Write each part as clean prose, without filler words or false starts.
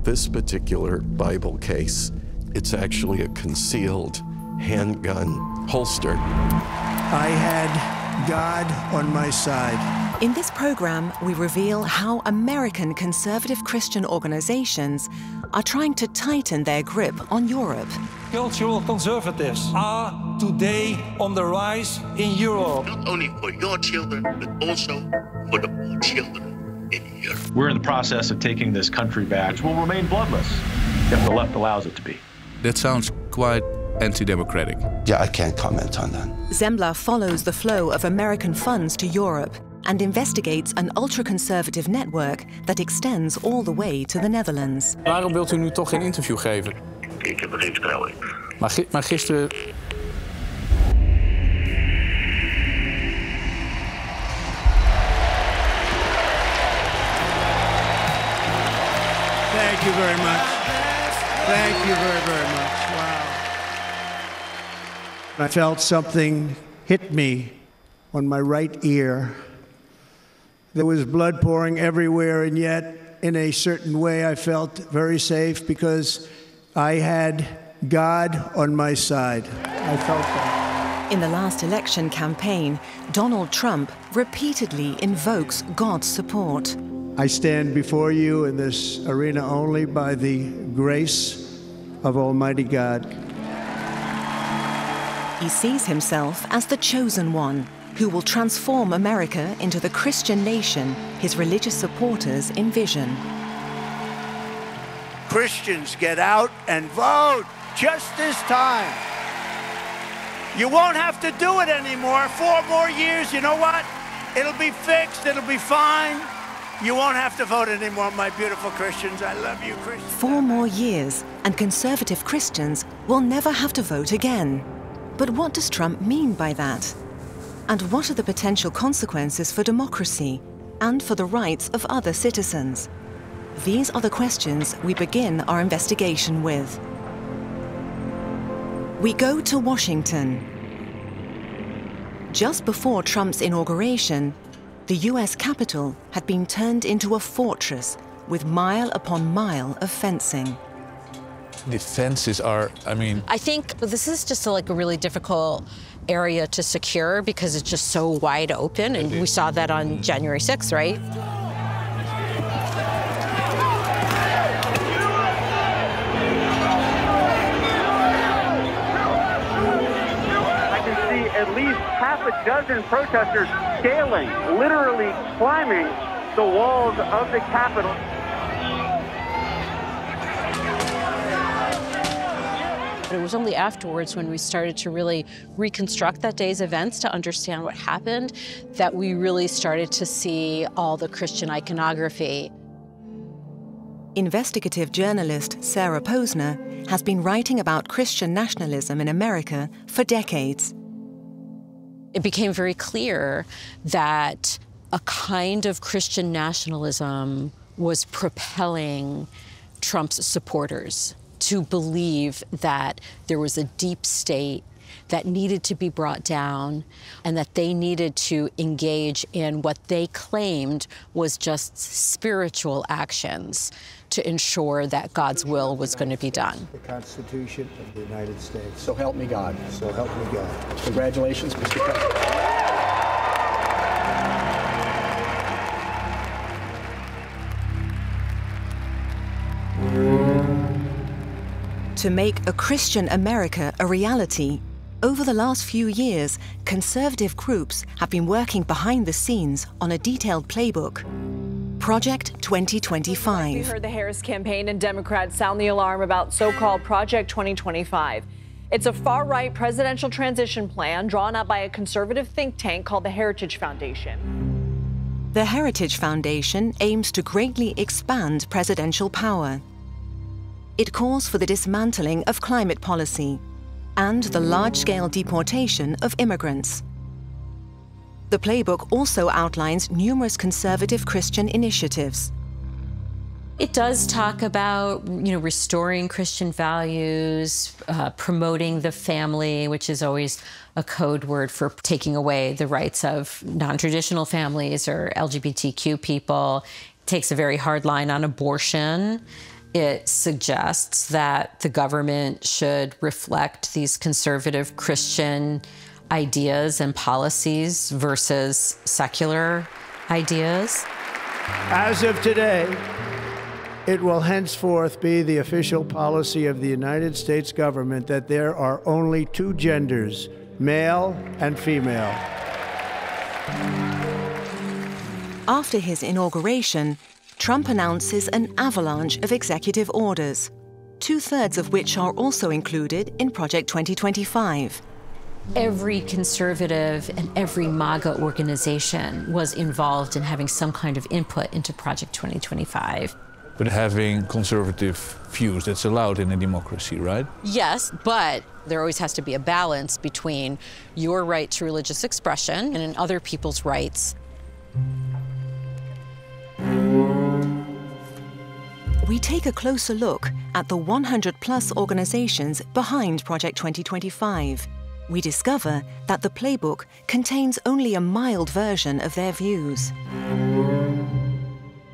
This particular Bible case, it's actually a concealed handgun holster. I had God on my side. In this program, we reveal how American conservative Christian organizations are trying to tighten their grip on Europe. Cultural conservatives are today on the rise in Europe. Not only for your children, but also for the poor children in Europe. We're in the process of taking this country back, which will remain bloodless if the left allows it to be. That sounds quite anti-democratic. Yeah, I can't comment on that. Zembla follows the flow of American funds to Europe and investigates an ultra-conservative network that extends all the way to the Netherlands. Waarom wilt u nu toch geen interview geven? Ik heb er geen vertrouwen in. Maar gisteren... Thank you very much. Thank you very, very much. Wow. I felt something hit me on my right ear. There was blood pouring everywhere, and yet, in a certain way, I felt very safe because I had God on my side. I felt that. In the last election campaign, Donald Trump repeatedly invokes God's support. I stand before you in this arena only by the grace of Almighty God. He sees himself as the chosen one, who will transform America into the Christian nation his religious supporters envision. Christians, get out and vote just this time. You won't have to do it anymore. 4 more years, you know what? It'll be fixed, it'll be fine. You won't have to vote anymore, my beautiful Christians. I love you, Christians. 4 more years, and conservative Christians will never have to vote again. But what does Trump mean by that? And what are the potential consequences for democracy and for the rights of other citizens? These are the questions we begin our investigation with. We go to Washington. Just before Trump's inauguration, the US Capitol had been turned into a fortress with mile upon mile of fencing. The fences are, I think this is just a really difficult area to secure because it's just so wide open, and we saw that on January 6th, right? I can see at least half a dozen protesters scaling, literally climbing the walls of the Capitol. It was only afterwards, when we started to really reconstruct that day's events to understand what happened, that we really started to see all the Christian iconography. Investigative journalist Sara Posner has been writing about Christian nationalism in America for decades. It became very clear that a kind of Christian nationalism was propelling Trump's supporters to believe that there was a deep state that needed to be brought down and that they needed to engage in what they claimed was just spiritual actions to ensure that God's will was going to be done. The Constitution of the United States. So help me God. So help me God. Congratulations, Mr. President. To make a Christian America a reality, over the last few years, conservative groups have been working behind the scenes on a detailed playbook. Project 2025. We heard the Harris campaign and Democrats sound the alarm about so-called Project 2025. It's a far-right presidential transition plan drawn up by a conservative think tank called the Heritage Foundation. The Heritage Foundation aims to greatly expand presidential power. It calls for the dismantling of climate policy and the large-scale deportation of immigrants. The playbook also outlines numerous conservative Christian initiatives. It does talk about, restoring Christian values, promoting the family, which is always a code word for taking away the rights of non-traditional families or LGBTQ people. It takes a very hard line on abortion. It suggests that the government should reflect these conservative Christian ideas and policies versus secular ideas. As of today, it will henceforth be the official policy of the United States government that there are only two genders, male and female. After his inauguration, Trump announces an avalanche of executive orders, 2/3 of which are also included in Project 2025. Every conservative and every MAGA organization was involved in having some kind of input into Project 2025. But having conservative views, that's allowed in a democracy, right? Yes, but there always has to be a balance between your right to religious expression and other people's rights. We take a closer look at the 100+ organizations behind Project 2025. We discover that the playbook contains only a mild version of their views.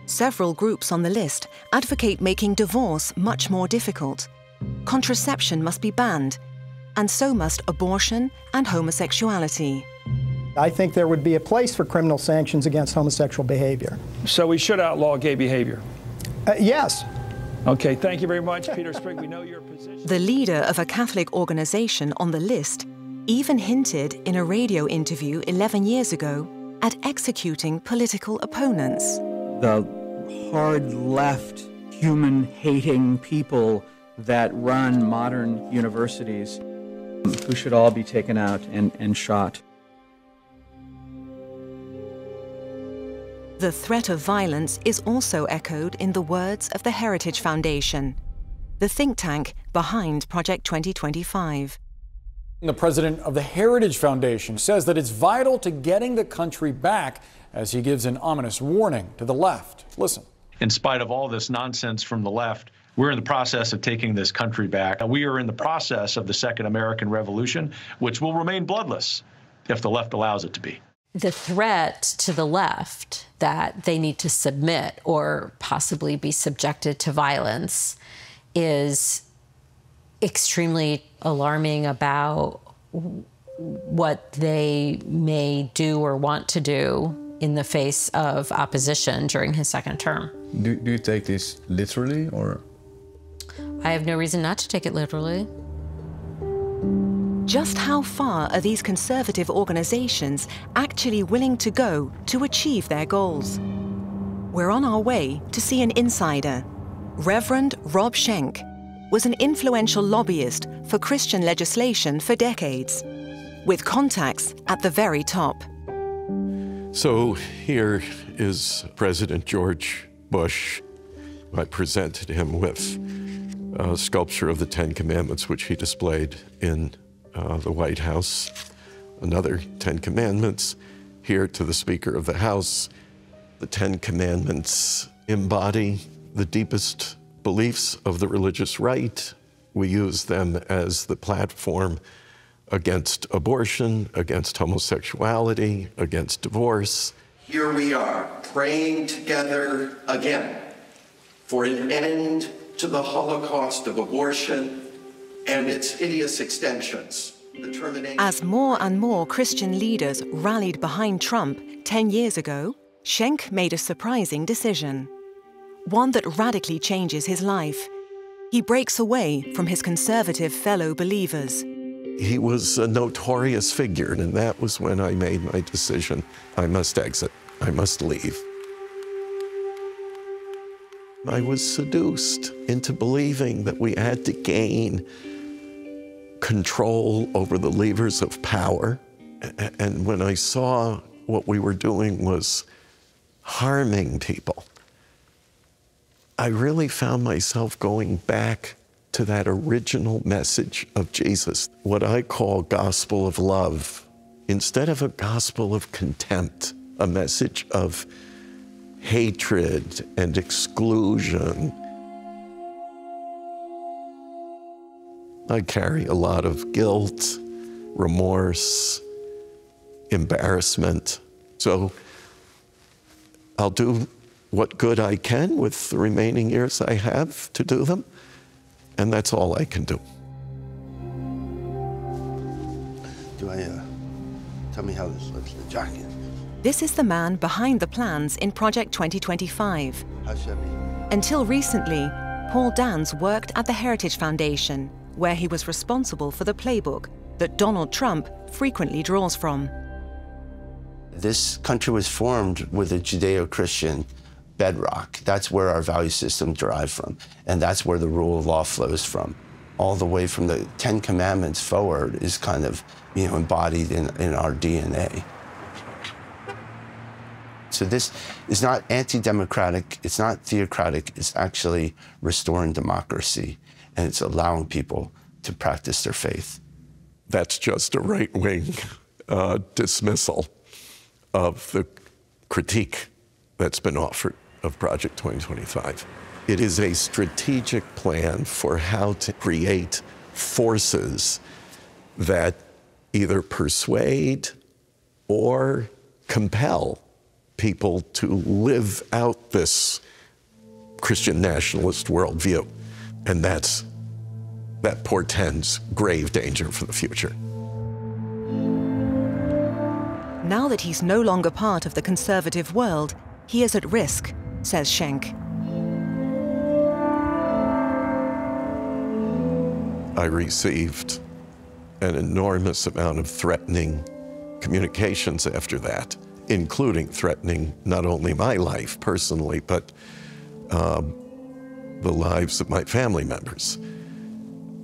Several groups on the list advocate making divorce much more difficult. Contraception must be banned, and so must abortion and homosexuality. I think there would be a place for criminal sanctions against homosexual behavior. So we should outlaw gay behavior? Yes. Okay, thank you very much, Peter Sprigg. We know your position. The leader of a Catholic organization on the list even hinted in a radio interview 11 years ago at executing political opponents. The hard left, human-hating people that run modern universities, who should all be taken out and shot. The threat of violence is also echoed in the words of the Heritage Foundation, the think tank behind Project 2025. The president of the Heritage Foundation says that it's vital to getting the country back as he gives an ominous warning to the left. Listen. In spite of all this nonsense from the left, we're in the process of taking this country back. We are in the process of the Second American Revolution, which will remain bloodless if the left allows it to be. The threat to the left that they need to submit or possibly be subjected to violence is extremely alarming about what they may do or want to do in the face of opposition during his second term. Do you take this literally, or? I have no reason not to take it literally. Just how far are these conservative organizations actually willing to go to achieve their goals? We're on our way to see an insider. Reverend Rob Schenck was an influential lobbyist for Christian legislation for decades, with contacts at the very top. So here is President George Bush. I presented him with a sculpture of the Ten Commandments, which he displayed in the White House. Another Ten Commandments here to the Speaker of the House. The Ten Commandments embody the deepest beliefs of the religious right. We use them as the platform against abortion, against homosexuality, against divorce. Here we are, praying together again for an end to the Holocaust of abortion and its hideous extensions. As more and more Christian leaders rallied behind Trump 10 years ago, Schenck made a surprising decision, one that radically changes his life. He breaks away from his conservative fellow believers. He was a notorious figure, and that was when I made my decision. I must exit. I must leave. I was seduced into believing that we had to gain control over the levers of power. And when I saw what we were doing was harming people, I really found myself going back to that original message of Jesus, what I call gospel of love, instead of a gospel of contempt, a message of hatred and exclusion. I carry a lot of guilt, remorse, embarrassment. So I'll do what good I can with the remaining years I have to do them, and that's all I can do. Tell me how this looks, the jacket. This is the man behind the plans in Project 2025. How should I be? Until recently, Paul Dans worked at the Heritage Foundation, where he was responsible for the playbook that Donald Trump frequently draws from. This country was formed with a Judeo-Christian bedrock. That's where our value system derived from, and that's where the rule of law flows from. All the way from the 10 Commandments forward is kind of, embodied in our DNA. So this is not anti-democratic, it's not theocratic, it's actually restoring democracy, and it's allowing people to practice their faith. That's just a right-wing dismissal of the critique that's been offered of Project 2025. It is a strategic plan for how to create forces that either persuade or compel people to live out this Christian nationalist worldview. And that portends grave danger for the future. Now that he's no longer part of the conservative world, he is at risk, says Schenk. I received an enormous amount of threatening communications after that, including threatening not only my life personally, but the lives of my family members.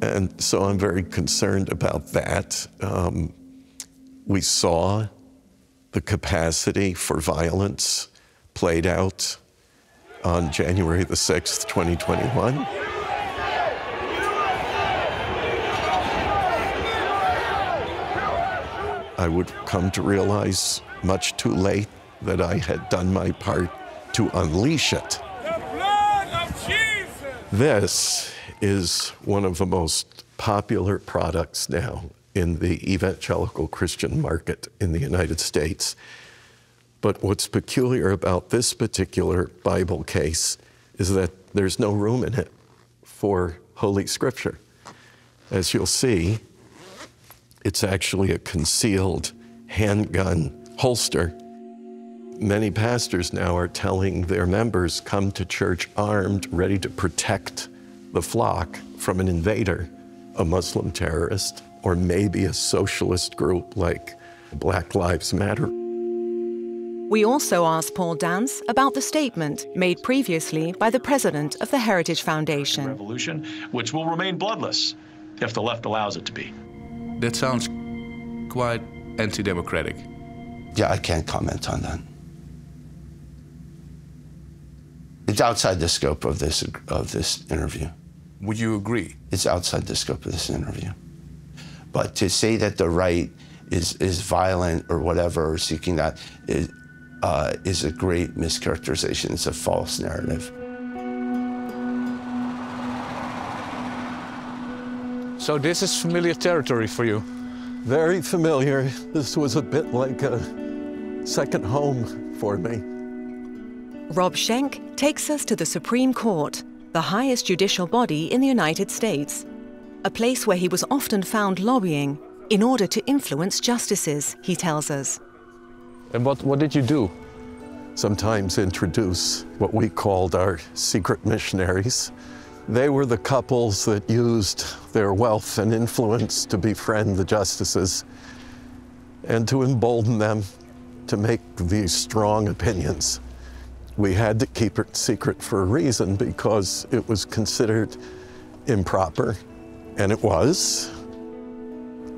And so I'm very concerned about that. We saw the capacity for violence played out on January the 6th, 2021. I would come to realize much too late that I had done my part to unleash it. The blood of Jesus! This is one of the most popular products now in the evangelical Christian market in the United States. But what's peculiar about this particular Bible case is that there's no room in it for Holy Scripture. As you'll see, it's actually a concealed handgun holster. Many pastors now are telling their members, come to church armed, ready to protect the flock from an invader, a Muslim terrorist, or maybe a socialist group like Black Lives Matter. We also asked Paul Dans about the statement made previously by the president of the Heritage Foundation. Revolution, which will remain bloodless if the left allows it to be. That sounds quite anti-democratic. Yeah, I can't comment on that. It's outside the scope of this interview. Would you agree? It's outside the scope of this interview. But to say that the right is violent or whatever, or seeking that, is a great mischaracterization. It's a false narrative. So this is familiar territory for you? Very familiar. This was a bit like a second home for me. Rob Schenk takes us to the Supreme Court, the highest judicial body in the United States, a place where he was often found lobbying in order to influence justices, he tells us. And what did you do? Sometimes introduce what we called our secret missionaries. They were the couples that used their wealth and influence to befriend the justices and to embolden them to make these strong opinions. We had to keep it secret for a reason, because it was considered improper, and it was.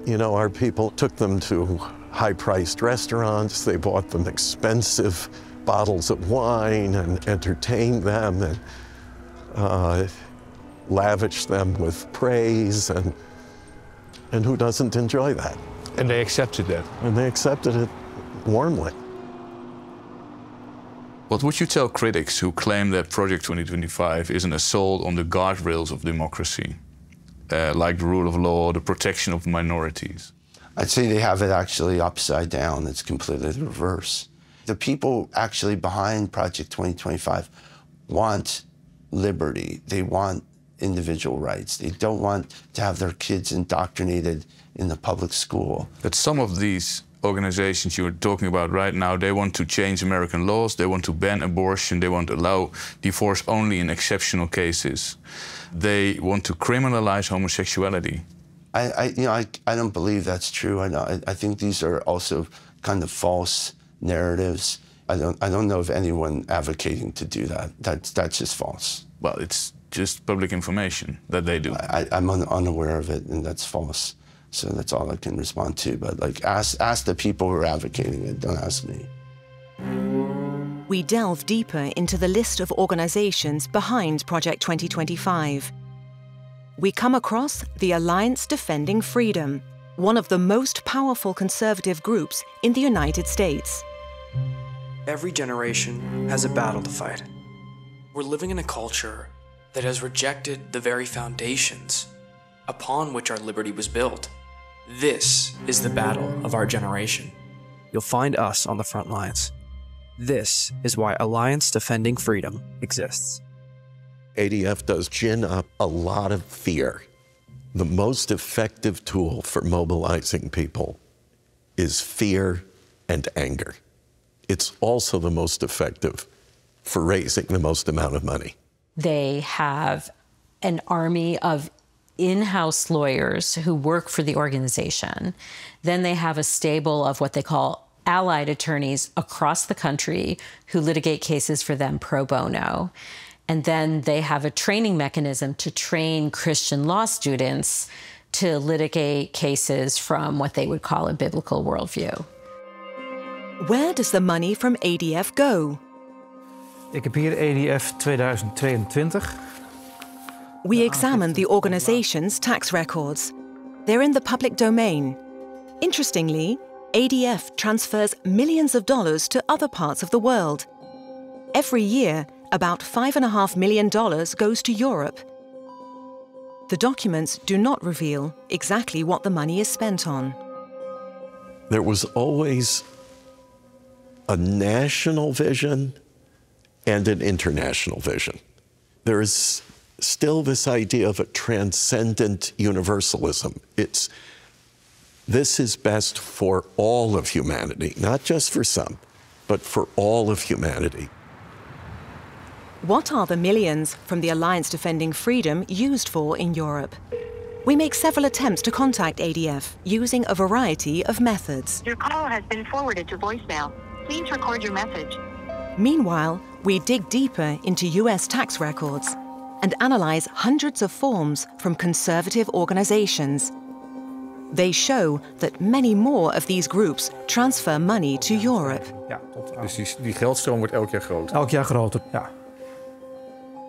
You know, our people took them to high-priced restaurants, they bought them expensive bottles of wine and entertained them and lavished them with praise, and who doesn't enjoy that? And they accepted that? And they accepted it warmly. What would you tell critics who claim that Project 2025 is an assault on the guardrails of democracy, like the rule of law, the protection of minorities? I'd say they have it actually upside down. It's completely the reverse. The people actually behind Project 2025 want liberty. They want individual rights. They don't want to have their kids indoctrinated in the public school. But some of these organizations you're talking about right now, they want to change American laws, they want to ban abortion, they want to allow divorce only in exceptional cases. They want to criminalize homosexuality. I don't believe that's true. I think these are also kind of false narratives. I don't know of anyone advocating to do that. That's just false. Well, it's just public information that they do. I'm unaware of it, and that's false. So that's all I can respond to. But like, ask the people who are advocating it. Don't ask me. We delve deeper into the list of organizations behind Project 2025. We come across the Alliance Defending Freedom, one of the most powerful conservative groups in the United States. Every generation has a battle to fight. We're living in a culture that has rejected the very foundations upon which our liberty was built. This is the battle of our generation. You'll find us on the front lines. This is why Alliance Defending Freedom exists. ADF does gin up a lot of fear. The most effective tool for mobilizing people is fear and anger. It's also the most effective for raising the most amount of money. They have an army of in-house lawyers who work for the organization. Then they have a stable of what they call allied attorneys across the country who litigate cases for them pro bono. And then they have a training mechanism to train Christian law students to litigate cases from what they would call a biblical worldview. Where does the money from ADF go? Ik heb hier ADF 2022. We examine the organization's tax records. They're in the public domain. Interestingly, ADF transfers millions of dollars to other parts of the world. Every year, about $5.5 million goes to Europe. The documents do not reveal exactly what the money is spent on. There was always a national vision and an international vision. There is still this idea of a transcendent universalism. This is best for all of humanity, not just for some, but for all of humanity. What are the millions from the Alliance Defending Freedom used for in Europe? We make several attempts to contact ADF using a variety of methods. Your call has been forwarded to voicemail. Please record your message. Meanwhile, we dig deeper into US tax records and analyze hundreds of forms from conservative organizations. They show that many more of these groups transfer money to Europe. Ja, dus die geldstroom wordt elk jaar groter? Elk jaar groter, ja.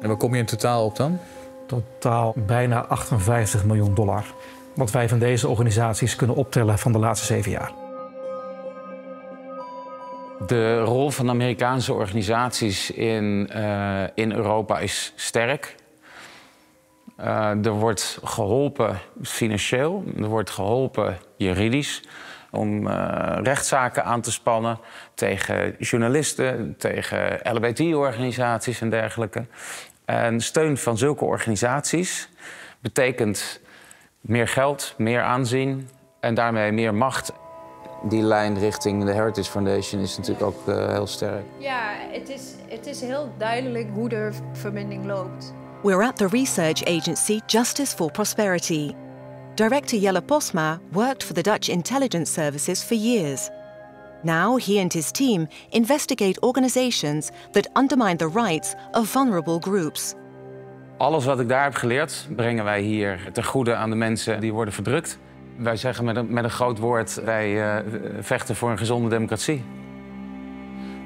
En waar kom je in totaal op dan? Totaal bijna $58 miljoen. Wat wij van deze organisaties kunnen optellen van de laatste 7 jaar. De rol van Amerikaanse organisaties in Europa is sterk. Er wordt geholpen financieel, er wordt geholpen juridisch om rechtszaken aan te spannen tegen journalisten, tegen LGBTQ-organisaties en dergelijke. En steun van zulke organisaties betekent meer geld, meer aanzien en daarmee meer macht. Die lijn richting de Heritage Foundation is natuurlijk ook heel sterk. Ja, het is heel duidelijk hoe de verbinding loopt. We're at the research agency Justice for Prosperity. Director Sara Posner worked for the Dutch intelligence services for years. Now he and his team investigate organizations that undermine the rights of vulnerable groups. Alles wat ik daar heb geleerd, brengen wij hier ten goede aan de mensen die worden verdrukt. Wij zeggen met een groot woord, wij vechten voor een gezonde democratie.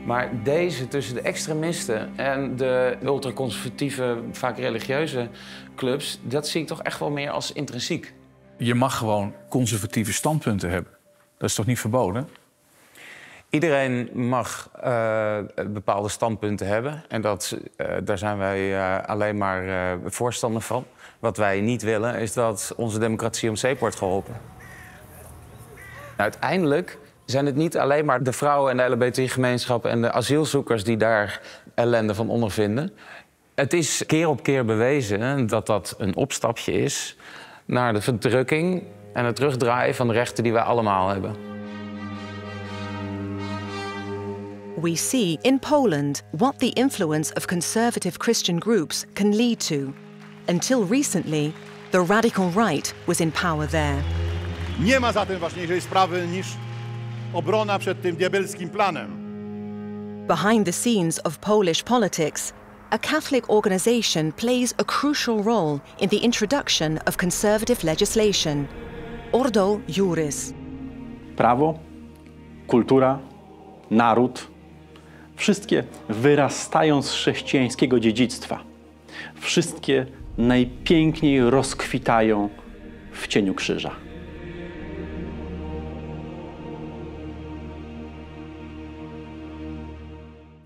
Maar deze tussen de extremisten en de ultraconservatieve, vaak religieuze clubs, dat zie ik toch echt wel meer als intrinsiek. Je mag gewoon conservatieve standpunten hebben. Dat is toch niet verboden? Iedereen mag bepaalde standpunten hebben. En daar zijn wij alleen maar voorstander van. Wat wij niet willen is dat onze democratie om zeep wordt geholpen. Uiteindelijk zijn het niet alleen maar de vrouwen en de LGBTI-gemeenschap en de asielzoekers die daar ellende van ondervinden. Het is keer op keer bewezen dat dat een opstapje is naar de verdrukking en het terugdraaien van de rechten die wij allemaal hebben. We see in Poland what the influence of conservative Christian groups can lead to. Until recently, the radical right was in power there. Nie ma zatem ważniejszej sprawy niż obrona przed tym diabelskim planem. Behind the scenes of Polish politics, a Catholic organization plays a crucial role in the introduction of conservative legislation, Ordo Iuris. Prawo, kultura, naród, wszystkie wyrastają z chrześcijańskiego dziedzictwa. Wszystkie najpiękniej rozkwitają w cieniu krzyża.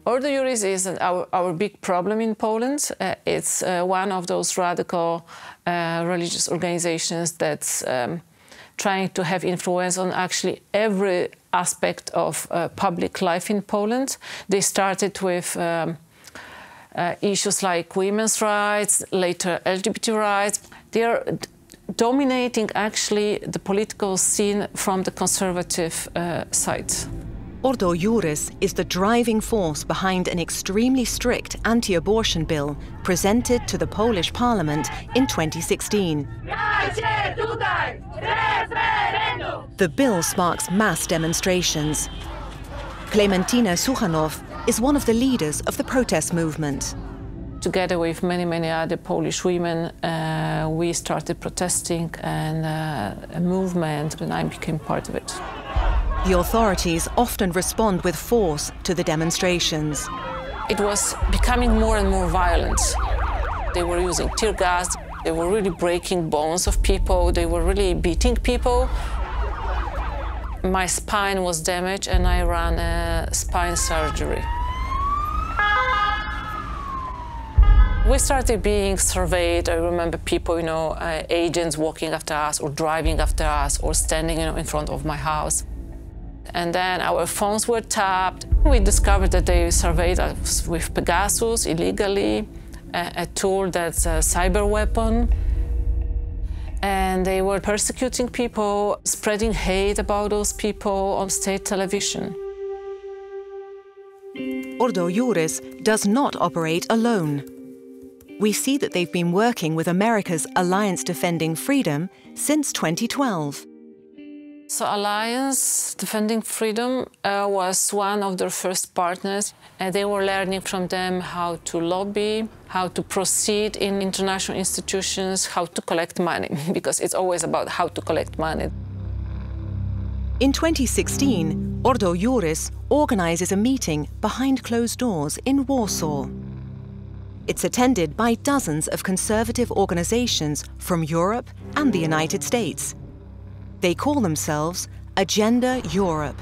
Ordo Iuris is our big problem in Poland. It's one of those radical religious organizations that's trying to have influence on actually every aspect of public life in Poland. They started with issues like women's rights, later LGBT rights. They are dominating actually the political scene from the conservative side. Ordo Iuris is the driving force behind an extremely strict anti-abortion bill presented to the Polish parliament in 2016. The bill sparks mass demonstrations. Klementina Suchanow is one of the leaders of the protest movement. Together with many other Polish women, we started protesting and a movement, and I became part of it. The authorities often respond with force to the demonstrations. It was becoming more and more violent. They were using tear gas, they were really breaking bones of people, they were really beating people. My spine was damaged and I ran a spine surgery. We started being surveyed. I remember people, agents walking after us or driving after us or standing in front of my house. And then our phones were tapped. We discovered that they surveyed us with Pegasus illegally, a tool that's a cyber weapon. And they were persecuting people, spreading hate about those people on state television. Ordo Iuris does not operate alone. We see that they've been working with America's Alliance Defending Freedom since 2012. So Alliance Defending Freedom was one of their first partners, and they were learning from them how to lobby, how to proceed in international institutions, how to collect money, because it's always about how to collect money. In 2016, Ordo Iuris organizes a meeting behind closed doors in Warsaw. It's attended by dozens of conservative organizations from Europe and the United States. They call themselves Agenda Europe.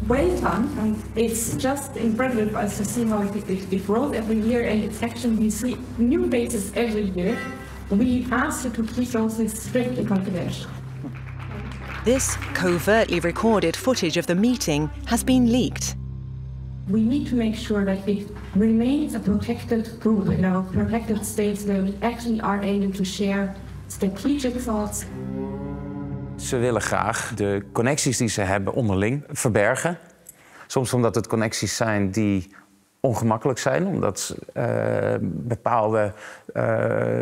Well done, and it's just incredible for us to see how it grows every year, and it's actually, we see new bases every year. We ask you to keep those strictly confidential. This covertly recorded footage of the meeting has been leaked. We need to make sure that it remains a protected group in our protected states where we actually are able to share strategic thoughts. Ze willen graag de connecties die ze hebben onderling verbergen. Soms omdat het connecties zijn die ongemakkelijk zijn, omdat bepaalde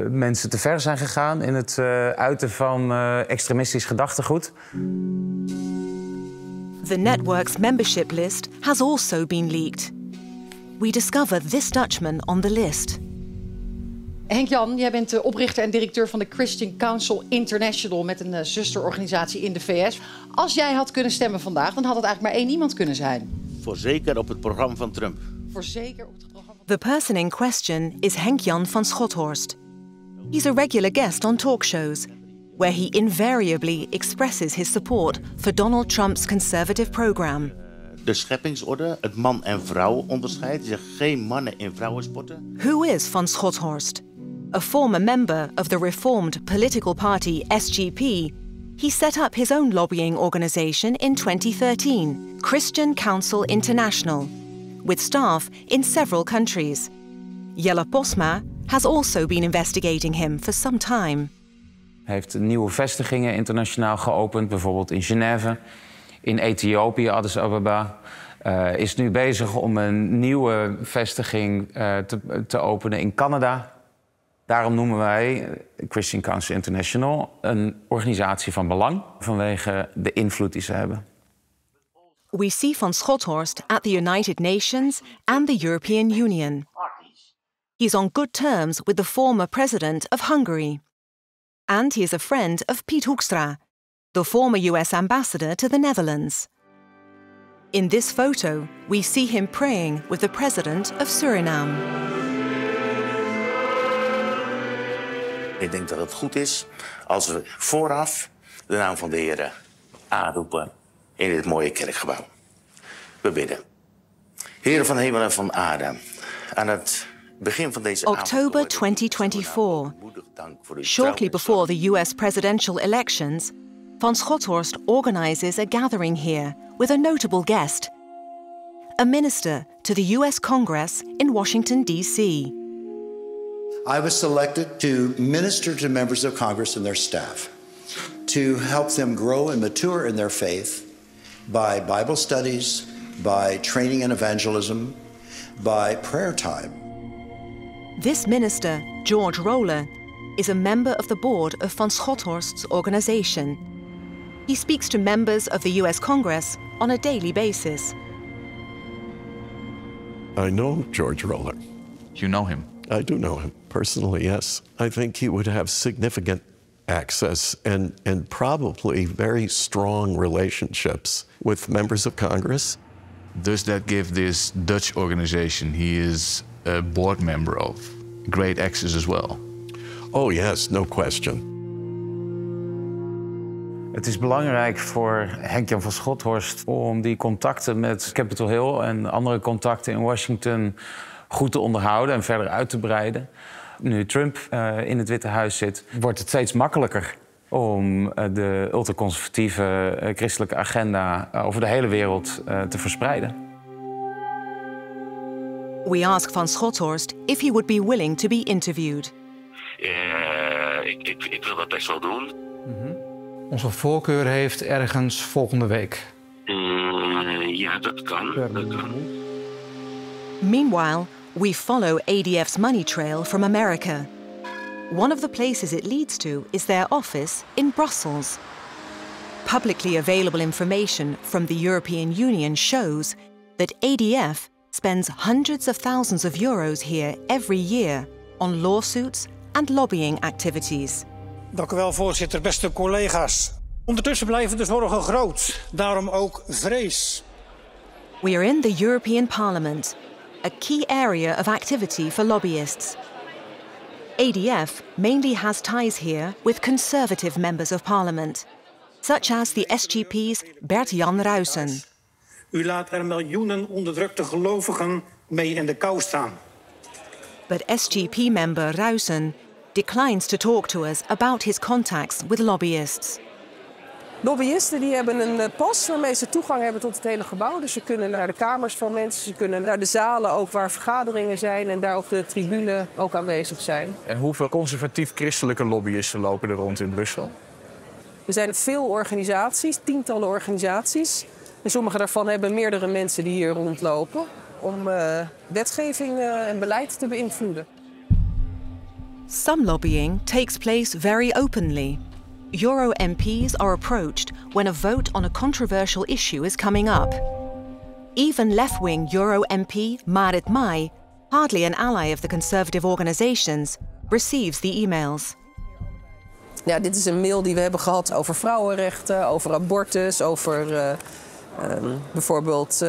mensen te ver zijn gegaan in het uiten van extremistisch gedachtegoed. The network's membership list has also been leaked. We discover this Dutchman on the list. Henk-Jan, jij bent de oprichter en directeur van de Christian Council International met een zusterorganisatie in de VS. Als jij had kunnen stemmen vandaag, dan had het eigenlijk maar één iemand kunnen zijn. Voorzeker op het programma van Trump. Voorzeker op het programma. The person in question is Henk-Jan van Schothorst. He's a regular guest on talk shows, where he invariably expresses his support for Donald Trump's conservative program. De scheppingsorde, het man- en vrouw onderscheid. Je zegt geen mannen- en vrouwensporten. Who is van Schothorst? A former member of the reformed political party SGP, he set up his own lobbying organization in 2013, Christian Council International, with staff in several countries. Sara Posner has also been investigating him for some time. Hij heeft nieuwe vestigingen internationaal geopend, bijvoorbeeld in Genève, in Ethiopië, Addis Ababa. Is nu bezig om een nieuwe vestiging te openen in Canada. Daarom noemen wij Christian Council International een organisatie van belang vanwege de invloed die ze hebben. We see van Schothorst at the United Nations and the European Union. He's on good terms with the former president of Hungary. And he is a friend of Piet Hoekstra, the former US ambassador to the Netherlands. In this photo, we see him praying with the president of Suriname. Ik denk dat het goed is als we vooraf de naam van de Heer aanroepen in dit mooie kerkgebouw. We bidden. Heer van hemel en van aarde, aan het begin van deze October 2024, shortly before the US presidential elections, Van Schothorst organizes a gathering here with a notable guest, a minister to the US Congress in Washington, D.C. I was selected to minister to members of Congress and their staff, to help them grow and mature in their faith by Bible studies, by training in evangelism, by prayer time. This minister, George Roller, is a member of the board of Van Schothorst's organization. He speaks to members of the US Congress on a daily basis. I know George Roller. You know him? I do know him personally, yes. I think he would have significant access and probably very strong relationships with members of Congress. Does that give this Dutch organization he is a board member of great access as well? Oh yes, no question. Het is belangrijk voor Henk-Jan van Schothorst om die contacten met Capitol Hill en andere contacten in Washington goed te onderhouden en verder uit te breiden. Nu Trump in het Witte Huis zit, wordt het steeds makkelijker om de ultraconservatieve christelijke agenda over de hele wereld te verspreiden. We ask Van Schothorst if he would be willing to be interviewed. Ik wil dat best wel doen. Onze voorkeur heeft ergens volgende week. Ja, dat kan. Meanwhile, we follow ADF's money trail from America. One of the places it leads to is their office in Brussels. Publicly available information from the European Union shows that ADF spends hundreds of thousands of euros here every year on lawsuits and lobbying activities. Dank u wel, voorzitter. Beste collega's. Ondertussen blijven de zorgen groot. Daarom ook vrees. We are in the European Parliament, a key area of activity for lobbyists. ADF mainly has ties here with conservative members of parliament, such as the SGP's Bert-Jan Ruijsen. U laat er miljoenen onderdrukte gelovigen mee in de kou staan. But SGP member Ruijsen declines to talk to us about his contacts with lobbyists. Lobbyisten die hebben een pas waarmee ze toegang hebben tot het hele gebouw. Dus ze kunnen naar de kamers van mensen, ze kunnen naar de zalen ook waar vergaderingen zijn en daar op de tribune ook aanwezig zijn. En hoeveel conservatief-christelijke lobbyisten lopen er rond in Brussel? Er zijn veel organisaties, tientallen organisaties. En sommige daarvan hebben meerdere mensen die hier rondlopen om wetgeving en beleid te beïnvloeden. Some lobbying takes place very openly. Euro MPs are approached when a vote on a controversial issue is coming up. Even left-wing Euro MP Marit Mai, hardly an ally of the conservative organizations, receives the emails. Ja, dit is een mail die we hebben gehad over vrouwenrechten, over abortus, over bijvoorbeeld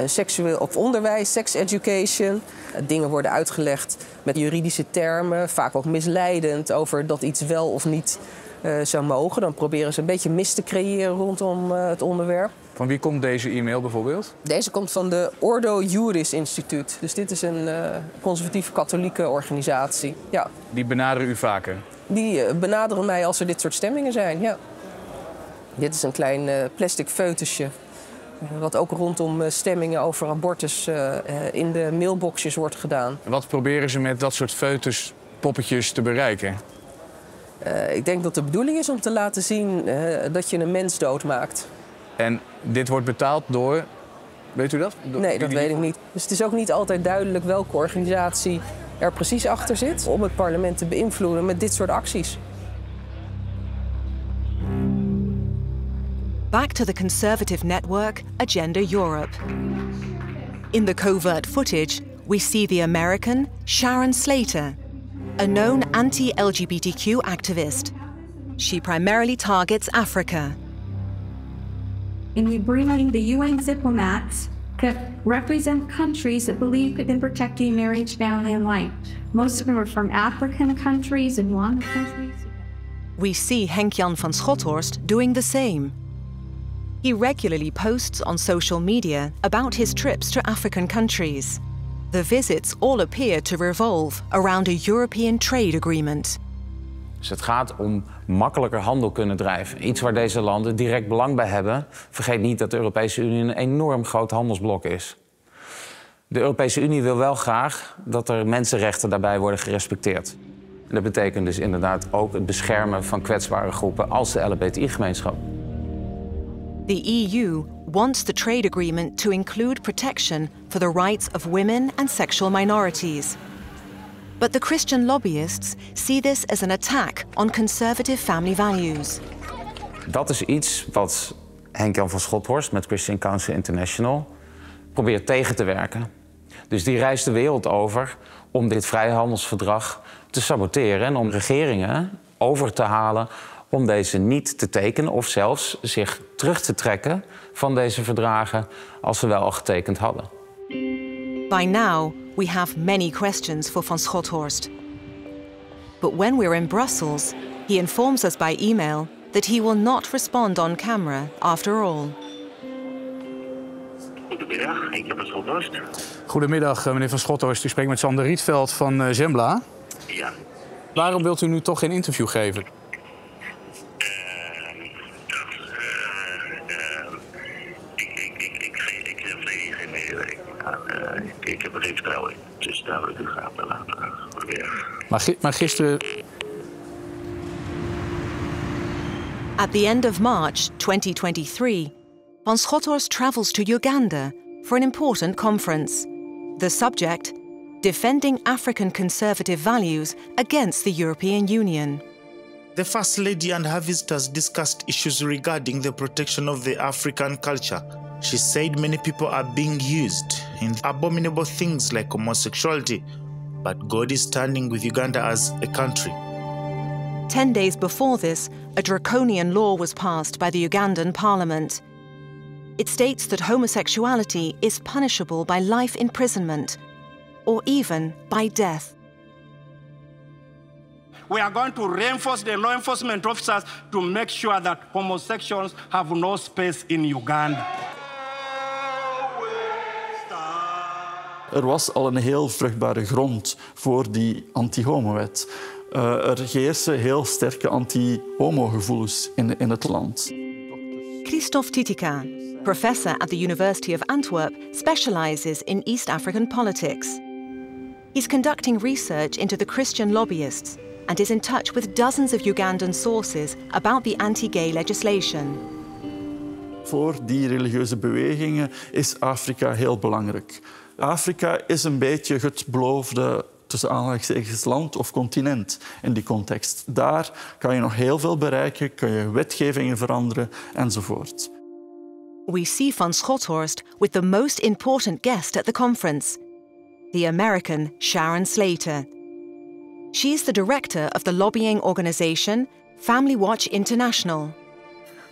seksueel of onderwijs, sex education. Dingen worden uitgelegd met juridische termen, vaak ook misleidend over dat iets wel of niet zou mogen. Dan proberen ze een beetje mis te creëren rondom het onderwerp. Van wie komt deze e-mail bijvoorbeeld? Deze komt van de Ordo Juris Instituut. Dus dit is een conservatieve katholieke organisatie. Ja. Die benaderen u vaker? Die benaderen mij als er dit soort stemmingen zijn, ja. Dit is een klein plastic foetusje. Wat ook rondom stemmingen over abortus in de mailboxjes wordt gedaan. En wat proberen ze met dat soort foetuspoppetjes te bereiken? Ik denk dat de bedoeling is om te laten zien dat je een mens doodmaakt. En dit wordt betaald door... Weet u dat? Nee, dat weet ik niet. Dus het is ook niet altijd duidelijk welke organisatie er precies achter zit om het parlement te beïnvloeden met dit soort acties. Back to the conservative network Agenda Europe. In the covert footage, we see the American Sharon Slater, a known anti-LGBTQ activist. She primarily targets Africa. And we bring in the UN diplomats that represent countries that believe in protecting marriage, family, and life. Most of them are from African countries and Rwanda countries. We see Henk-Jan van Schothorst doing the same. He regularly posts on social media about his trips to African countries. The visits all appear to revolve around a European trade agreement. Dus het gaat om makkelijker handel kunnen drijven. Iets waar deze landen direct belang bij hebben. Vergeet niet dat de Europese Unie een enorm groot handelsblok is. De Europese Unie wil wel graag dat er mensenrechten daarbij worden gerespecteerd. En dat betekent dus inderdaad ook het beschermen van kwetsbare groepen als de LGBTI-gemeenschap. The EU wants the trade agreement to include protection for the rights of women and sexual minorities. But the Christian lobbyists see this as an attack on conservative family values. Dat is iets wat Henk-Jan van Schothorst met Christian Council International probeert tegen te werken. Dus die reist de wereld over om dit vrijhandelsverdrag te saboteren en om regeringen over te halen om deze niet te tekenen of zelfs zich terug te trekken van deze verdragen als ze wel al getekend hadden. By now, we have many questions for van Schothorst. But when we're in Brussels, he informs us by email that he will not respond on camera after all. Goedemiddag, ik heb van Schothorst. Goedemiddag, meneer van Schothorst. U spreekt met Sander Rietveld van Zembla. Ja. Waarom wilt u nu toch geen interview geven? Ik heb er geen vertrouwen in, dus daar wil ik u graag bij laten proberen. Maar gisteren... At the end of March 2023, van Schothorst travels to Uganda for an important conference. The subject, defending African conservative values against the European Union. The First Lady and her visitors discussed issues regarding the protection of the African culture. She said many people are being used in abominable things like homosexuality, but God is standing with Uganda as a country. 10 days before this, a draconian law was passed by the Ugandan parliament. It states that homosexuality is punishable by life imprisonment or even by death. We are going to reinforce the law enforcement officers to make sure that homosexuals have no space in Uganda. Er was al een heel vruchtbare grond voor die anti-homo-wet. Er heersen heel sterke anti-homo-gevoelens in het land. Christophe Titica, professor at the University of Antwerp, specializes in East African politics. He's conducting research into the Christian lobbyists and is in touch with dozens of Ugandan sources about the anti-gay legislation. Voor die religieuze bewegingen is Afrika heel belangrijk. Afrika is een beetje het beloofde tussen aanhalingstekens land of continent in die context. Daar kan je nog heel veel bereiken, kan je wetgevingen veranderen enzovoort. We see van Schothorst with the most important guest at the conference, the American Sharon Slater. She is the director of the lobbying organization Family Watch International.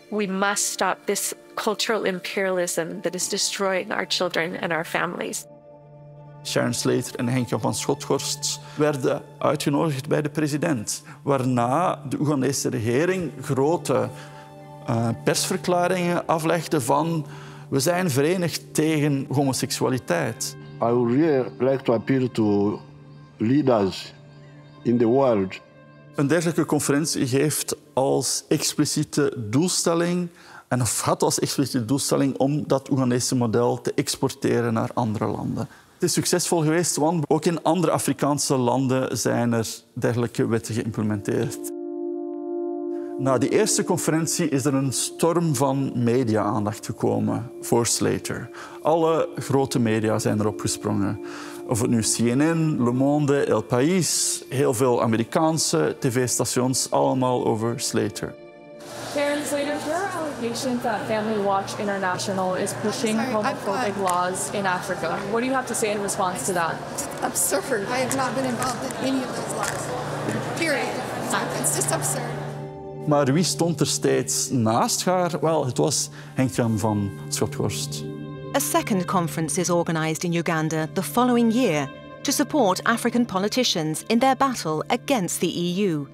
We must stop this cultural imperialism that is destroying our children and our families. Sharon Slater en Henk-Jan van Schothorst werden uitgenodigd bij de president, waarna de Oegandese regering grote persverklaringen aflegde van We zijn verenigd tegen homoseksualiteit. I would really like to appeal to leaders in the world. Een dergelijke conferentie geeft als expliciete doelstelling, en of had als expliciete doelstelling om dat Oegandese model te exporteren naar andere landen. Het is succesvol geweest, want ook in andere Afrikaanse landen zijn er dergelijke wetten geïmplementeerd. Na die eerste conferentie is er een storm van media-aandacht gekomen voor Slater. Alle grote media zijn erop gesprongen. Of het nu CNN, Le Monde, El País, heel veel Amerikaanse tv-stations, allemaal over Slater. Karen Slater, there are allegations that Family Watch International is pushing homophobic laws in Africa. What do you have to say in response to that? Absurd. I have not been involved in any of those laws. Period. It's just absurd. Maar wie stond er steeds naast haar? Wel, het was Henk-Jan van Schothorst. A second conference is organised in Uganda the following year to support African politicians in their battle against the EU.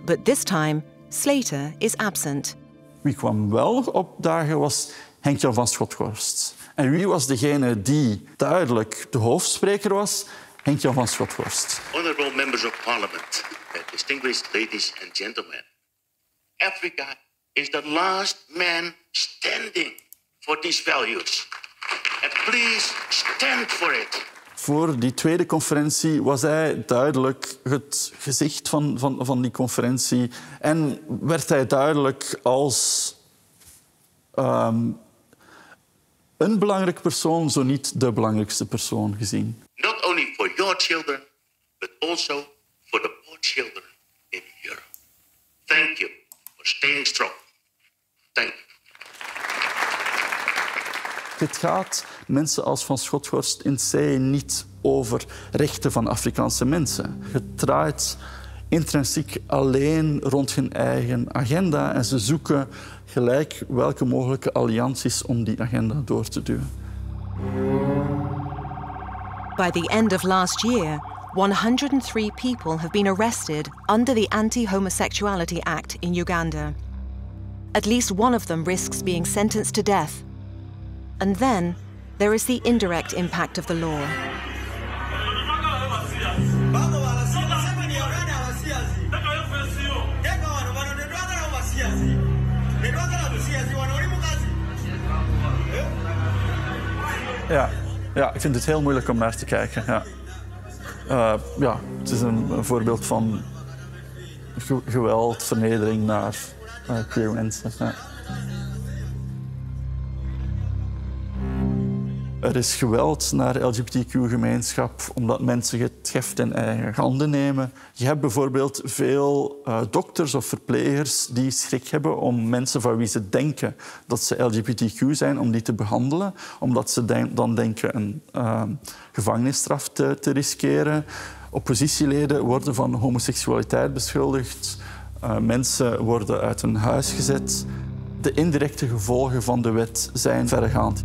But this time, Slater is absent. Wie kwam wel opdagen was Henk-Jan van Schothorst. En wie was degene die duidelijk de hoofdspreker was? Henk-Jan van Schothorst. Honorable members of parliament, distinguished ladies and gentlemen. Africa is the last man standing for these values. And please stand for it. Voor die tweede conferentie was hij duidelijk het gezicht van die conferentie en werd hij duidelijk als een belangrijk persoon, zo niet de belangrijkste persoon gezien. Not only for your children, but also for the poor children in Europe. Thank you for staying strong. Thank you. Het gaat mensen als Van Schothorst in C niet over rechten van Afrikaanse mensen. Het draait intrinsiek alleen rond hun eigen agenda en ze zoeken gelijk welke mogelijke allianties om die agenda door te duwen. By the end of last year, 103 people have been arrested under the Anti-Homosexuality Act in Uganda. At least one of them risks being sentenced to death. And then there is the indirect impact of the law. Ja, ik vind het heel moeilijk om naar te kijken. Ja. Het is een voorbeeld van geweld, vernedering naar queer mensen. Ja. Er is geweld naar de LGBTQ-gemeenschap omdat mensen het heft in eigen handen nemen. Je hebt bijvoorbeeld veel dokters of verplegers die schrik hebben om mensen van wie ze denken dat ze LGBTQ zijn, om die te behandelen. Omdat ze dan denken een gevangenisstraf te riskeren. Oppositieleden worden van homoseksualiteit beschuldigd. Mensen worden uit hun huis gezet. De indirecte gevolgen van de wet zijn verregaand.